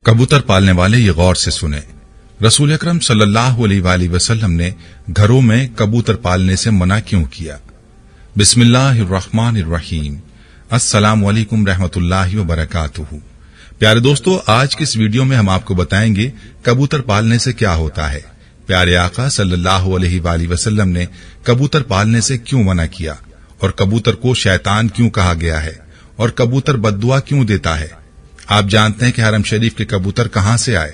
कबूतर पालने वाले ये गौर से सुने। रसूल अकरम सल्लल्लाहु अलैहि वसल्लम ने घरों में कबूतर पालने से मना क्यों किया? बिस्मिल्लाहिर्रहमानिर्रहीम। अस्सलामु अलैकुम रहमतुल्लाहि व बरकातुहू। प्यारे दोस्तों, आज की इस वीडियो में हम आपको बताएंगे कबूतर पालने से क्या होता है। प्यारे आका सल्लल्लाहु अलैहि वसल्लम ने कबूतर पालने से क्यों मना किया और कबूतर को शैतान क्यों कहा गया है और कबूतर बद्दुआ क्यों देता है। आप जानते हैं कि हरम शरीफ के कबूतर कहां से आए?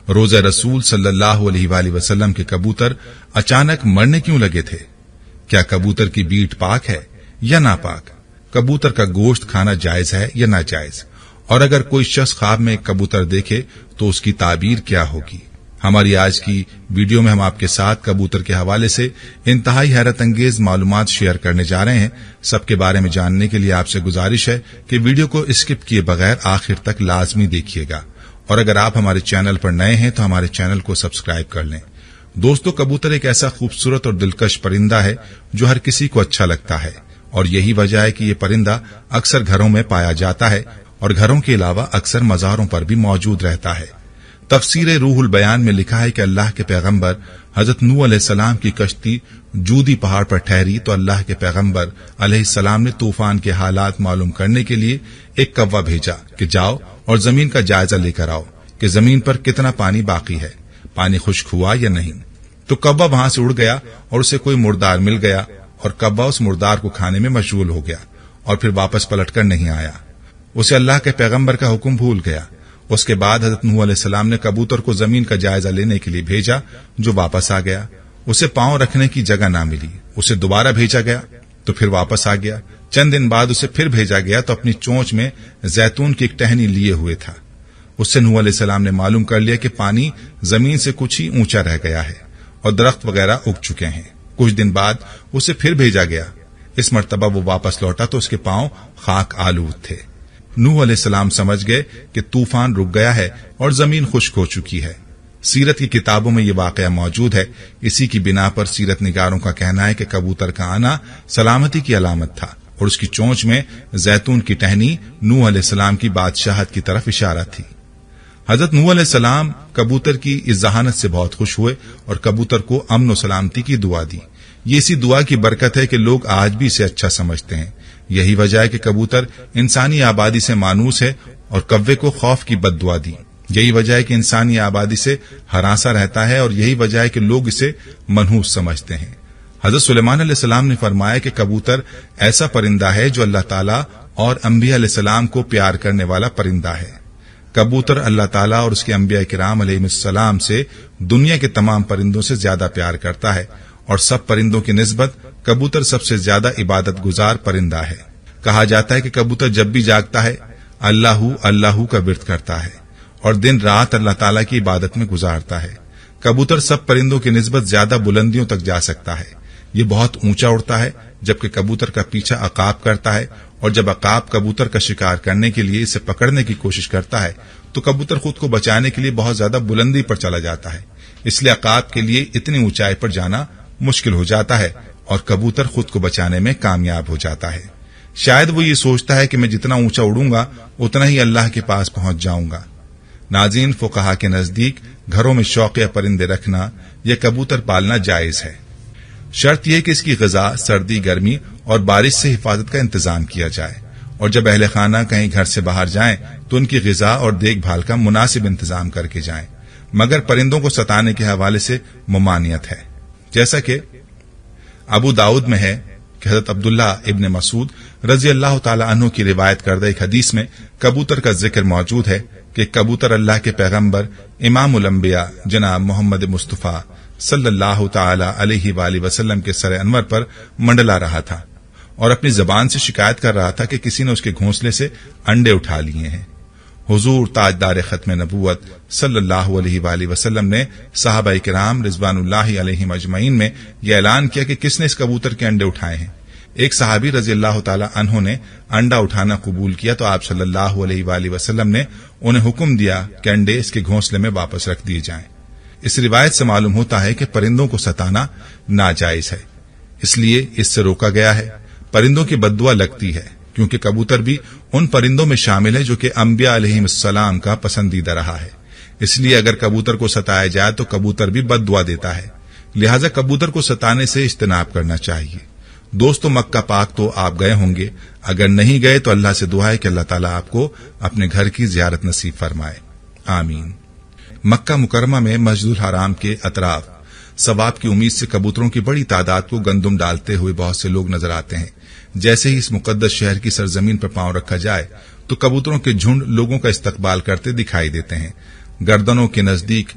रोज़ा रसूल सल्लल्लाहु अलैहि वसल्लम के कबूतर अचानक मरने क्यों लगे थे? क्या कबूतर की बीट पाक है या नापाक? कबूतर का गोश्त खाना जायज है या नाजायज? और अगर कोई शख्स ख्वाब में एक कबूतर देखे तो उसकी ताबीर क्या होगी? हमारी आज की वीडियो में हम आपके साथ कबूतर के हवाले से इंतहाई हैरत अंगेज मालूमात शेयर करने जा रहे हैं। सबके बारे में जानने के लिए आपसे गुजारिश है कि वीडियो को स्किप किए बगैर आखिर तक लाजमी देखिएगा, और अगर आप हमारे चैनल पर नए हैं तो हमारे चैनल को सब्सक्राइब कर लें। दोस्तों, कबूतर एक ऐसा खूबसूरत और दिलकश परिंदा है जो हर किसी को अच्छा लगता है, और यही वजह है कि ये परिंदा अक्सर घरों में पाया जाता है और घरों के अलावा अक्सर मज़ारों पर भी मौजूद रहता है। तफसीर रूहुल बयान में लिखा है कि अल्लाह के पैगंबर हजरत नूह अलैहिस्सलाम की कश्ती जूदी पहाड़ पर ठहरी तो अल्लाह के पैगंबर अलैहिस्सलाम ने तूफान के हालात मालूम करने के लिए एक कौवा भेजा कि जाओ और जमीन का जायजा लेकर आओ कि जमीन पर कितना पानी बाकी है, पानी खुश्क हुआ या नहीं। तो कौवा वहां से उड़ गया और उसे कोई मुर्दार मिल गया और कौवा उस मुर्दार को खाने में मशगूल हो गया और फिर वापस पलटकर नहीं आया। उसे अल्लाह के पैगंबर का हुक्म भूल गया। उसके बाद हजरत नूह अलैहिस्सलाम ने कबूतर को जमीन का जायजा लेने के लिए भेजा, जो वापस आ गया। उसे पांव रखने की जगह ना मिली। उसे दोबारा भेजा गया तो फिर वापस आ गया। चंद दिन बाद उसे फिर भेजा गया तो अपनी चोंच में जैतून की एक टहनी लिए हुए था। उससे नूह अलैहिस्सलाम ने मालूम कर लिया कि पानी जमीन से कुछ ही ऊंचा रह गया है और दरख्त वगैरह उग चुके हैं। कुछ दिन बाद उसे फिर भेजा गया। इस मर्तबा वो वापस लौटा तो उसके पांव खाक आलूद थे। नूह अलैहिस्सलाम समझ गए कि तूफान रुक गया है और जमीन खुश्क हो चुकी है। सीरत की किताबों में ये वाकया मौजूद है। इसी की बिना पर सीरत निगारों का कहना है कि कबूतर का आना सलामती की अलामत था और उसकी चोंच में जैतून की टहनी नूह अलैहिस्सलाम की बादशाहत की तरफ इशारा थी। हजरत नूह अलैहिस्सलाम कबूतर की इस जहानत से बहुत खुश हुए और कबूतर को अमन और सलामती की दुआ दी। ये इसी दुआ की बरकत है कि लोग आज भी इसे अच्छा समझते हैं। यही वजह है कि कबूतर इंसानी आबादी से मानूस है और कव्वे को खौफ की बद्दुआ दी। यही वजह है कि इंसानी आबादी से हरासा रहता है और यही वजह है कि लोग इसे मनहूस समझते हैं। हजरत सुलेमान अलैहिस्सलाम ने फरमाया कि कबूतर ऐसा परिंदा है जो अल्लाह ताला और अंबिया अलैहिस्सलाम को प्यार करने वाला परिंदा है। कबूतर अल्लाह ताला और उसके अंबिया किराम अलैहिस्सलाम से दुनिया के तमाम परिंदों से ज्यादा प्यार करता है और सब परिंदों की निस्बत कबूतर सबसे ज्यादा इबादत गुजार परिंदा है। कहा जाता है कि कबूतर जब भी जागता है अल्लाहू अल्लाहू का विर्द करता है और दिन रात अल्लाह ताला की इबादत में गुजारता है। कबूतर सब परिंदों की निस्बत ज्यादा बुलंदियों तक जा सकता है। ये बहुत ऊंचा उड़ता है, जबकि कबूतर का पीछा अकाब करता है, और जब अकाब कबूतर का शिकार करने के लिए इसे पकड़ने की कोशिश करता है तो कबूतर खुद को बचाने के लिए बहुत ज्यादा बुलंदी पर चला जाता है। इसलिए अकाब के लिए इतनी ऊंचाई पर जाना मुश्किल हो जाता है और कबूतर खुद को बचाने में कामयाब हो जाता है। शायद वो ये सोचता है कि मैं जितना ऊंचा उड़ूंगा उतना ही अल्लाह के पास पहुंच जाऊंगा। नाज़रीन, फुक़हा के नजदीक घरों में शौकिया परिंदे रखना या कबूतर पालना जायज है। शर्त यह कि इसकी ग़िज़ा सर्दी, गर्मी और बारिश से हिफाजत का इंतजाम किया जाए, और जब अहले खाना कहीं घर से बाहर जाएं तो उनकी ग़िज़ा और देखभाल का मुनासिब इंतजाम करके जाएं। मगर परिंदों को सताने के हवाले से मुमानियत है। जैसा कि अबू दाऊद में है कि हज़रत अब्दुल्ला इब्न मसूद रज़ी अल्लाह ताला अन्हु की रिवायत करदा एक हदीस में कबूतर का जिक्र मौजूद है कि कबूतर अल्लाह के पैगंबर इमामुल अंबिया जनाब मोहम्मद मुस्तफ़ा सल्लल्लाहु ताला अलैहि वसल्लम के सर अनवर पर मंडला रहा था और अपनी जबान से शिकायत कर रहा था कि किसी ने उसके घोंसले से अंडे उठा लिए हैं। हुजूर ताजदार खत्म नबूवत सल्लल्लाहु अलैहि वसल्लम ने सहाबाए किराम रिज़वानुल्लाहि अलैहिम अजमईन में यह ऐलान किया कि किसने इस कबूतर के अंडे उठाए हैं। एक सहाबी रज़ी अल्लाह ताला अन्हु ने अंडा उठाना कबूल किया तो आप सल्लल्लाहु अलैहि वसल्लम ने उन्हें हुक्म दिया कि अंडे इसके घोंसले में वापस रख दिए जाएं। इस रिवायत से मालूम होता है कि परिंदों को सताना नाजायज है, इसलिए इससे रोका गया है। परिंदों की बद्दुआ लगती है क्योंकि कबूतर भी उन परिंदों में शामिल है जो कि अंबिया अलैहिस्सलाम का पसंदीदा रहा है। इसलिए अगर कबूतर को सताया जाए तो कबूतर भी बद्दुआ देता है, लिहाजा कबूतर को सताने से इज्तनाब करना चाहिए। दोस्तों, मक्का पाक तो आप गए होंगे, अगर नहीं गए तो अल्लाह से दुआ है कि अल्लाह ताला आपको अपने घर की जियारत नसीब फरमाए, आमीन। मक्का मुकरमा में मस्जिदुल हराम के अतराफ सवाब की उम्मीद से कबूतरों की बड़ी तादाद को गंदुम डालते हुए बहुत से लोग नजर आते हैं। जैसे ही इस मुकद्दस शहर की सरजमीन पर पांव रखा जाए तो कबूतरों के झुंड लोगों का इस्तकबाल करते दिखाई देते हैं। गर्दनों के नजदीक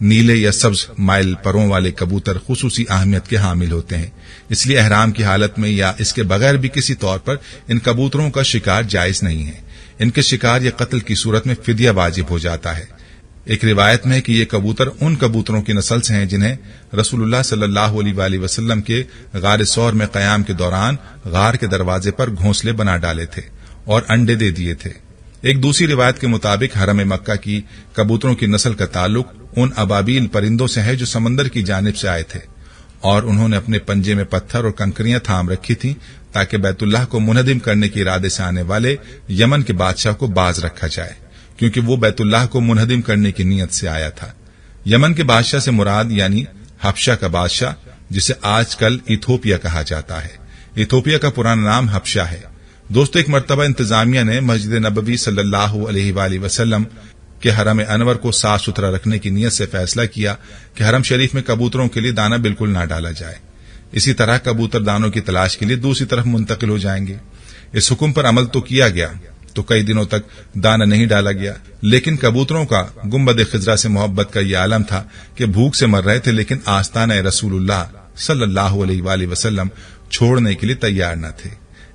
नीले या सब्ज माइल परों वाले कबूतर खुसूसी अहमियत के हामिल होते हैं, इसलिए एहराम की हालत में या इसके बगैर भी किसी तौर पर इन कबूतरों का शिकार जायज नहीं है। इनके शिकार या कत्ल की सूरत में फिदिया वाजिब हो जाता है। एक रिवायत में है कि ये कबूतर उन कबूतरों की नस्ल से हैं जिन्हें रसूलुल्लाह सल्लल्लाहु अलैहि वसल्लम के गार सौर में कयाम के दौरान गार के दरवाजे पर घोंसले बना डाले थे और अंडे दे दिए थे। एक दूसरी रिवायत के मुताबिक हरम मक्का की कबूतरों की नस्ल का ताल्लुक उन अबाबील परिंदों से है जो समंदर की जानिब से आए थे और उन्होंने अपने पंजे में पत्थर और कंकरियां थाम रखी थीं ताकि बैतुल्लाह को मुनहदिम करने के इरादे से आने वाले यमन के बादशाह को बाज रखा जाए, क्योंकि वो बैतुल्लाह को मुनहदिम करने की नीयत से आया था। यमन के बादशाह से मुराद यानी हबशा का बादशाह, जिसे आजकल इथोपिया कहा जाता है। इथोपिया का पुराना नाम हबशा है। दोस्तों, एक मर्तबा इंतजामिया ने मस्जिद नबवी सल्लल्लाहु अलैहि वसल्लम के हरम अनवर को साफ सुथरा रखने की नीयत से फैसला किया कि हरम शरीफ में कबूतरों के लिए दाना बिल्कुल ना डाला जाए। इसी तरह कबूतर दानों की तलाश के लिए दूसरी तरफ मुंतकिल हो जाएंगे। इस हुक्म पर अमल तो किया गया तो कई दिनों तक दाना नहीं डाला गया, लेकिन कबूतरों का गुंबद खिजरा से मोहब्बत का यह आलम था कि भूख से मर रहे थे, लेकिन आस्ताना रसूलुल्लाह सल्लल्लाहु अलैहि वसल्लम छोड़ने के लिए तैयार न थे।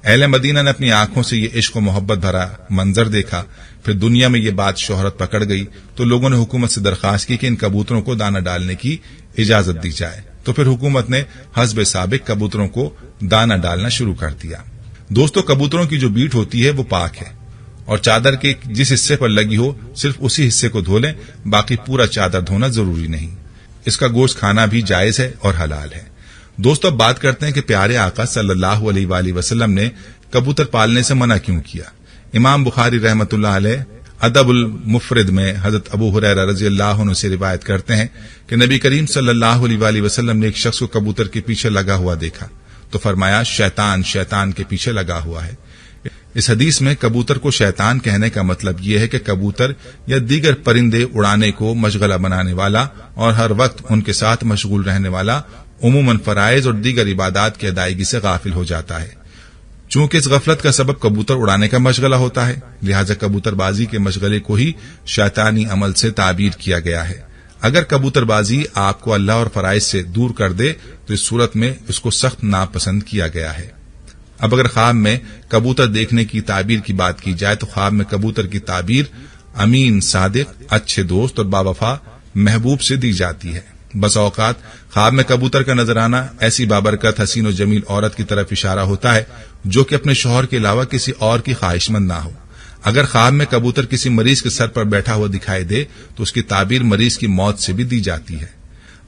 अहले मदीना ने अपनी आंखों से ये इश्क और मोहब्बत भरा मंजर देखा। फिर दुनिया में ये बात शोहरत पकड़ गई तो लोगों ने हुकूमत से दरखास्त की कि इन कबूतरों को दाना डालने की इजाजत दी जाए। तो फिर हुकूमत ने हस्ब साबिक कबूतरों को दाना डालना शुरू कर दिया। दोस्तों, कबूतरों की जो बीट होती है वो पाक है और चादर के जिस हिस्से पर लगी हो सिर्फ उसी हिस्से को धो लें, बाकी पूरा चादर धोना जरूरी नहीं। इसका गोश्त खाना भी जायज है और हलाल है। दोस्तों, अब बात करते हैं कि प्यारे आका सल्लल्लाहु अलैहि वसल्लम ने कबूतर पालने से मना क्यों किया। इमाम बुखारी रहमतुल्लाह अलैह अदबुल मुफरिद में हजरत अबू हुरैरा रज़ियल्लाहु अन्हु से रिवायत करते हैं कि नबी करीम सल्लल्लाहु अलैहि वसल्लम ने एक शख्स को कबूतर के पीछे लगा हुआ देखा तो फरमाया, शैतान शैतान के पीछे लगा हुआ है। इस हदीस में कबूतर को शैतान कहने का मतलब यह है कि कबूतर या दीगर परिंदे उड़ाने को मशगला बनाने वाला और हर वक्त उनके साथ मशगूल रहने वाला उमूमन फराइज और दीगर इबादात की अदायगी से गाफिल हो जाता है। चूंकि इस गफलत का सबब कबूतर उड़ाने का मशगला होता है, लिहाजा कबूतरबाजी के मशगले को ही शैतानी अमल से ताबीर किया गया है। अगर कबूतरबाजी आपको अल्लाह और फराइज से दूर कर दे तो इस सूरत में उसको सख्त नापसंद किया गया है। अब अगर ख्वाब में कबूतर देखने की ताबीर की बात की जाए तो ख्वाब में कबूतर की ताबीर अमीन, सादिक, अच्छे दोस्त और बावफा महबूब से दी जाती है। बस औकात ख्वाब में कबूतर का नजर आना ऐसी बाबरकत हसीन और जमील औरत की तरफ इशारा होता है जो कि अपने शौहर के अलावा किसी और की ख्वाहिशमंद ना हो। अगर ख्वाब में कबूतर किसी मरीज के सर पर बैठा हुआ दिखाई दे तो उसकी ताबीर मरीज की मौत से भी दी जाती है।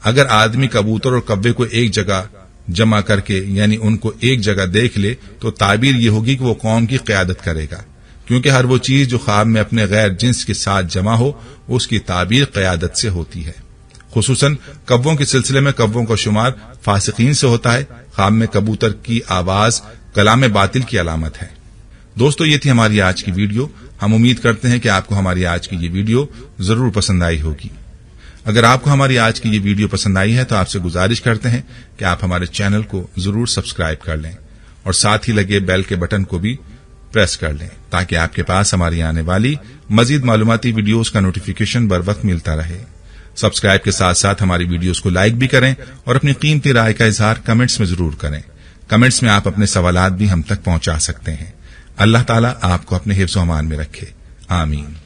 अगर आदमी कबूतर और कब्बे को एक जगह जमा करके यानी उनको एक जगह देख ले तो ताबीर ये होगी कि वो कौम की क़यादत करेगा, क्योंकि हर वो चीज जो ख्वाब में अपने गैर जिन्स के साथ जमा हो उसकी ताबीर क़यादत से होती है। खुसूसन कव्वों के सिलसिले में कव्वों का शुमार फासिकीन से होता है। ख्वाब में कबूतर की आवाज कलाम बातिल की अलामत है। दोस्तों, ये थी हमारी आज की वीडियो। हम उम्मीद करते हैं कि आपको हमारी आज की ये वीडियो जरूर पसंद आई होगी। अगर आपको हमारी आज की ये वीडियो पसंद आई है तो आपसे गुजारिश करते हैं कि आप हमारे चैनल को जरूर सब्सक्राइब कर लें और साथ ही लगे बेल के बटन को भी प्रेस कर लें ताकि आपके पास हमारी आने वाली मजीद मालूमाती वीडियोस का नोटिफिकेशन बर वक्त मिलता रहे। सब्सक्राइब के साथ साथ हमारी वीडियोस को लाइक भी करें और अपनी कीमती राय का इजहार कमेंट्स में जरूर करें। कमेंट्स में आप अपने सवालात भी हम तक पहुंचा सकते हैं। अल्लाह ताला आपको अपने हिफ्ज़-ओ-अमान में रखे, आमीन।